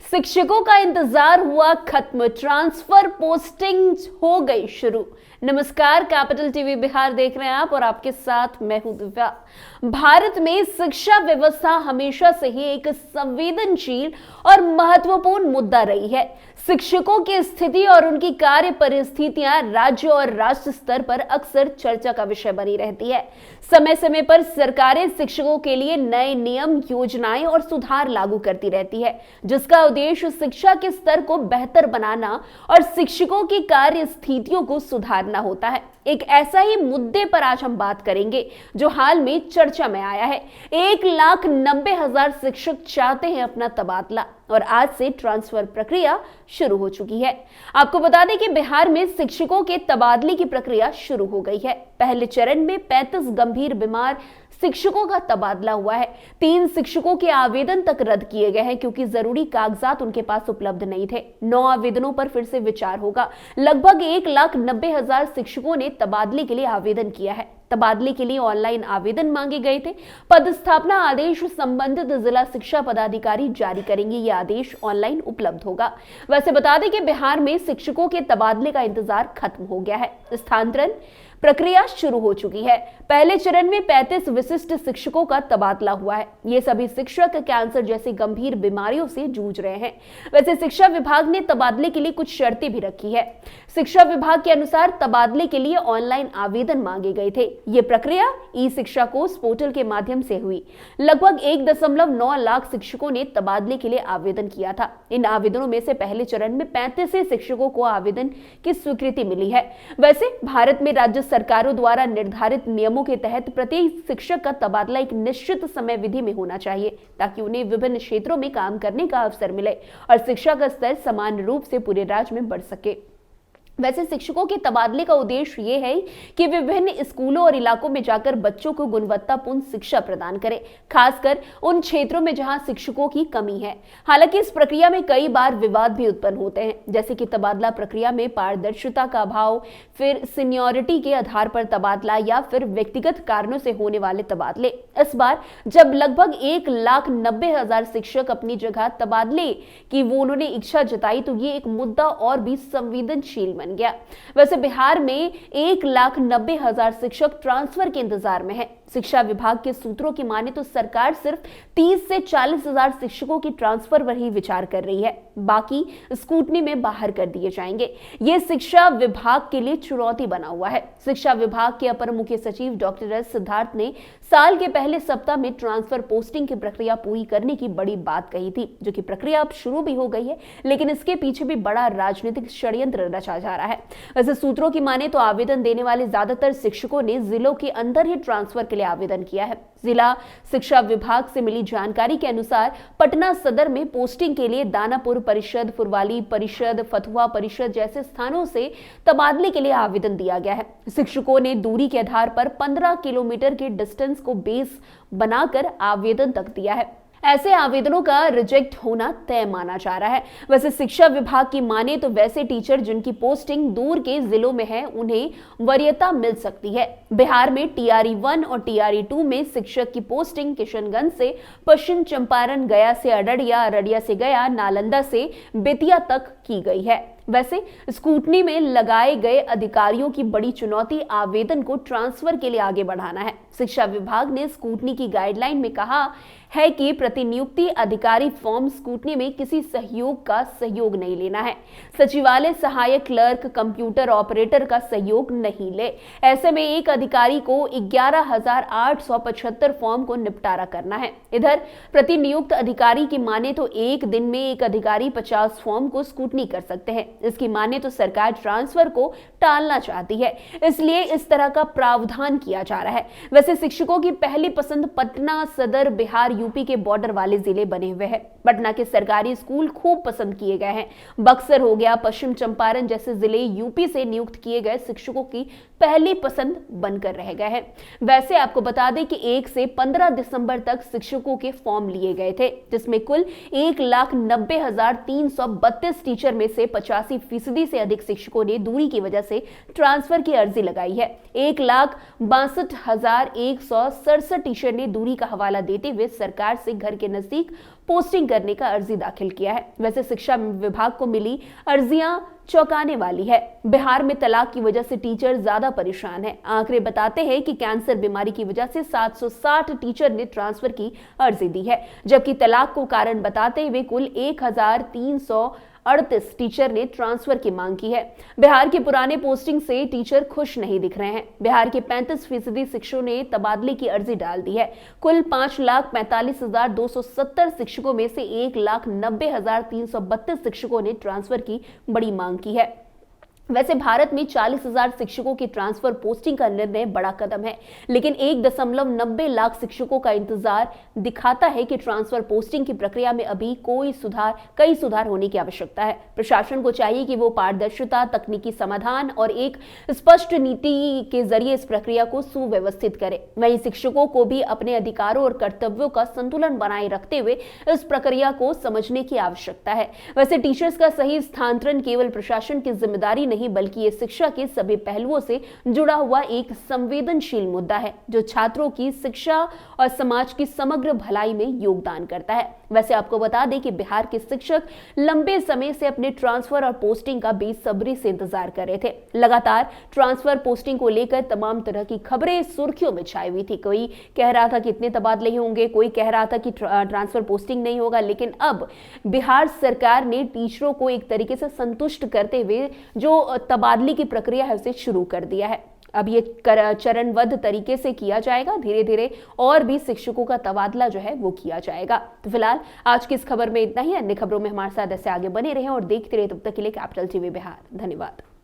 शिक्षकों का इंतजार हुआ खत्म, ट्रांसफर पोस्टिंग हो गई शुरू। नमस्कार, कैपिटल टीवी बिहार देख रहे हैं आप और आपके साथ मैं हूं दिव्या। भारत में शिक्षा व्यवस्था हमेशा से ही एक संवेदनशील और महत्वपूर्ण मुद्दा रही है। शिक्षकों की स्थिति और उनकी कार्य परिस्थितियां राज्य और राष्ट्र स्तर पर अक्सर चर्चा का विषय बनी रहती है। समय समय पर सरकारें शिक्षकों के लिए नए नियम, योजनाएं और सुधार लागू करती रहती है, जिसका उद्देश्य शिक्षा के स्तर को बेहतर बनाना और शिक्षकों की कार्य स्थितियों को सुधारना होता है। एक ऐसा ही मुद्दे पर आज हम बात करेंगे जो हाल में चर्चा में आया है। 1,90,000 शिक्षक चाहते हैं अपना तबादला और आज से ट्रांसफर प्रक्रिया शुरू हो चुकी है। आपको बता दें कि बिहार में शिक्षकों के तबादले की प्रक्रिया शुरू हो गई है। पहले चरण में 35 गंभीर बीमार शिक्षकों का तबादला हुआ है। 3 शिक्षकों के आवेदन तक रद्द किए गए हैं क्योंकि जरूरी कागजात उनके पास उपलब्ध नहीं थे। 9 आवेदनों पर फिर से विचार होगा। लगभग 1,90,000 शिक्षकों ने तबादले के लिए आवेदन किया है। तबादले के लिए ऑनलाइन आवेदन मांगे गए थे। पदस्थापना आदेश संबंधित जिला शिक्षा पदाधिकारी जारी करेंगे। यह आदेश ऑनलाइन उपलब्ध होगा। वैसे बता दें कि बिहार में शिक्षकों के तबादले का इंतजार खत्म हो गया है। स्थानांतरण प्रक्रिया शुरू हो चुकी है। पहले चरण में 35 विशिष्ट शिक्षकों का तबादला हुआ है। ये सभी शिक्षक कैंसर जैसी गंभीर बीमारियों से जूझ रहे हैं। वैसे शिक्षा विभाग ने तबादले के लिए कुछ शर्तें भी रखी है। शिक्षा विभाग के अनुसार तबादले के लिए ऑनलाइन आवेदन मांगे गए थे। ये प्रक्रिया ई शिक्षा कोष पोर्टल के माध्यम से हुई। लगभग 1.9 लाख शिक्षकों ने तबादले के लिए आवेदन किया था। इन आवेदनों में से पहले चरण में 35 शिक्षकों को आवेदन की स्वीकृति मिली है। वैसे भारत में राज्य सरकारों द्वारा निर्धारित नियमों के तहत प्रत्येक शिक्षक का तबादला एक निश्चित समय विधि में होना चाहिए ताकि उन्हें विभिन्न क्षेत्रों में काम करने का अवसर मिले और शिक्षा का स्तर समान रूप से पूरे राज्य में बढ़ सके। वैसे शिक्षकों के तबादले का उद्देश्य ये है कि विभिन्न स्कूलों और इलाकों में जाकर बच्चों को गुणवत्तापूर्ण शिक्षा प्रदान करें, खासकर उन क्षेत्रों में जहां शिक्षकों की कमी है। हालांकि इस प्रक्रिया में कई बार विवाद भी उत्पन्न होते हैं, जैसे कि तबादला प्रक्रिया में पारदर्शिता का अभाव, फिर सीनियरिटी के आधार पर तबादला या फिर व्यक्तिगत कारणों से होने वाले तबादले। इस बार जब लगभग 1,90,000 शिक्षक अपनी जगह तबादले की उन्होंने इच्छा जताई तो ये एक मुद्दा और भी संवेदनशील बन गया। वैसे बिहार में 1,90,000 शिक्षक ट्रांसफर के इंतजार में है। शिक्षा विभाग के सूत्रों की माने तो सरकार सिर्फ 30 से 40,000 शिक्षकों की ट्रांसफर पर ही विचार कर रही है। बाकी स्कूटनी में बाहर कर दिए जाएंगे। यह शिक्षा विभाग के लिए चुनौती बना हुआ है। शिक्षा विभाग के अपर मुख्य सचिव डॉक्टर एस सिद्धार्थ ने साल के पहले सप्ताह में ट्रांसफर पोस्टिंग की प्रक्रिया पूरी करने की बड़ी बात कही थी, जो कि प्रक्रिया अब शुरू भी हो गई है, लेकिन इसके पीछे भी बड़ा राजनीतिक षड्यंत्र रचा जा रहा है। वैसे सूत्रों की माने तो आवेदन देने वाले ज्यादातर शिक्षकों ने जिलों के अंदर ही ट्रांसफर के लिए आवेदन किया है। जिला शिक्षा विभाग से मिली जानकारी के अनुसार पटना सदर में पोस्टिंग के लिए दानापुर परिषद, फुरवाली परिषद, फतुहा परिषद जैसे स्थानों से तबादले के लिए आवेदन दिया गया है। शिक्षकों ने दूरी के आधार पर 15 किलोमीटर के डिस्टेंस को बेस बनाकर आवेदन तक दिया है। ऐसे आवेदनों का रिजेक्ट होना तय माना जा रहा है। वैसे शिक्षा विभाग की माने तो वैसे टीचर जिनकी पोस्टिंग दूर के जिलों में है उन्हें वरीयता मिल सकती है। बिहार में TRE 1 और TRE 2 में शिक्षक की पोस्टिंग किशनगंज से पश्चिम चंपारण, गया से अररिया, अररिया से गया, नालंदा से बेतिया तक की गई है। वैसे स्कूटनी में लगाए गए अधिकारियों की बड़ी चुनौती आवेदन को ट्रांसफर के लिए आगे बढ़ाना है। शिक्षा विभाग ने स्कूटनी की गाइडलाइन में कहा है कि प्रतिनियुक्ति अधिकारी फॉर्म स्कूटनी में किसी सहयोग का सहयोग नहीं लेना है। सचिवालय सहायक क्लर्क, कंप्यूटर ऑपरेटर का सहयोग नहीं ले। ऐसे में एक अधिकारी को 11,875 फॉर्म को निपटारा करना है। इधर प्रतिनियुक्त अधिकारी की माने तो एक दिन में एक अधिकारी 50 फॉर्म को स्कूटनी कर सकते हैं। इसकी माने तो सरकार ट्रांसफर को टालना चाहती है, इसलिए इस तरह का प्रावधान किया जा रहा है। वैसे शिक्षकों की पहली पसंद पटना सदर, बिहार यूपी के बॉर्डर वाले जिले बने हुए हैं। पटना के सरकारी स्कूल खूब पसंद किए गए हैं। बक्सर हो गया, पश्चिम चंपारण जैसे जिले यूपी से नियुक्त किए गए शिक्षकों की पहली पसंद बनकर रह गए हैं। वैसे आपको बता दें कि 1 से 15 दिसंबर तक शिक्षकों के फॉर्म लिए गए थे, जिसमें कुल 1,90,332 टीचर में से 85% से अधिक शिक्षकों ने दूरी की वजह से ट्रांसफर की अर्जी लगाई है। 1,62,167 टीचर ने दूरी का हवाला देते हुए सरकार से घर के नजदीक पोस्टिंग करने का अर्जी दाखिल किया है। वैसे शिक्षा विभाग को मिली अर्जियां चौंकाने वाली है। बिहार में तलाक की वजह से टीचर ज्यादा परेशान है। आंकड़े बताते हैं कि कैंसर बीमारी की वजह से 760 टीचर ने ट्रांसफर की अर्जी दी है, जबकि तलाक को कारण बताते हुए कुल 1338 टीचर ने ट्रांसफर की मांग की है। बिहार के पुराने पोस्टिंग से टीचर खुश नहीं दिख रहे हैं। बिहार के 35% शिक्षकों ने तबादले की अर्जी डाल दी है। कुल 5,45,270 शिक्षकों में से 1,90,332 शिक्षकों ने ट्रांसफर की बड़ी मांग की है। वैसे भारत में 40,000 शिक्षकों की ट्रांसफर पोस्टिंग का निर्णय बड़ा कदम है, लेकिन 1.90 लाख शिक्षकों का इंतजार दिखाता है कि ट्रांसफर पोस्टिंग की प्रक्रिया में अभी कई सुधार होने की आवश्यकता है। प्रशासन को चाहिए कि वो पारदर्शिता, तकनीकी समाधान और एक स्पष्ट नीति के जरिए इस प्रक्रिया को सुव्यवस्थित करे। वहीं शिक्षकों को भी अपने अधिकारों और कर्तव्यों का संतुलन बनाए रखते हुए इस प्रक्रिया को समझने की आवश्यकता है। वैसे टीचर्स का सही स्थानांतरण केवल प्रशासन की जिम्मेदारी नहीं, बल्कि ये शिक्षा के सभी पहलुओं से जुड़ा हुआ एक संवेदनशील मुद्दा है, जो छात्रों की शिक्षा और समाज की समग्र भलाई में योगदान करता है। वैसे आपको बता दें कि बिहार के शिक्षक लंबे समय से अपने ट्रांसफर और पोस्टिंग का बेसब्री से इंतजार कर रहे थे। लगातार ट्रांसफर पोस्टिंग को लेकर तमाम तरह की खबरें सुर्खियों में छाई हुई थी। कोई कह रहा था कि इतने तबादले होंगे, कोई कह रहा था कि ट्रांसफर पोस्टिंग नहीं होगा, लेकिन अब बिहार सरकार ने टीचरों को एक तरीके से संतुष्ट करते हुए जो तबादले की प्रक्रिया है उसे शुरू कर दिया है। अब ये चरणबद्ध तरीके से किया जाएगा, धीरे धीरे और भी शिक्षकों का तबादला जो है वो किया जाएगा। तो फिलहाल आज की इस खबर में इतना ही। अन्य खबरों में हमारे साथ ऐसे आगे बने रहें और देखते रहे। तब तक के लिए कैपिटल टीवी बिहार। धन्यवाद।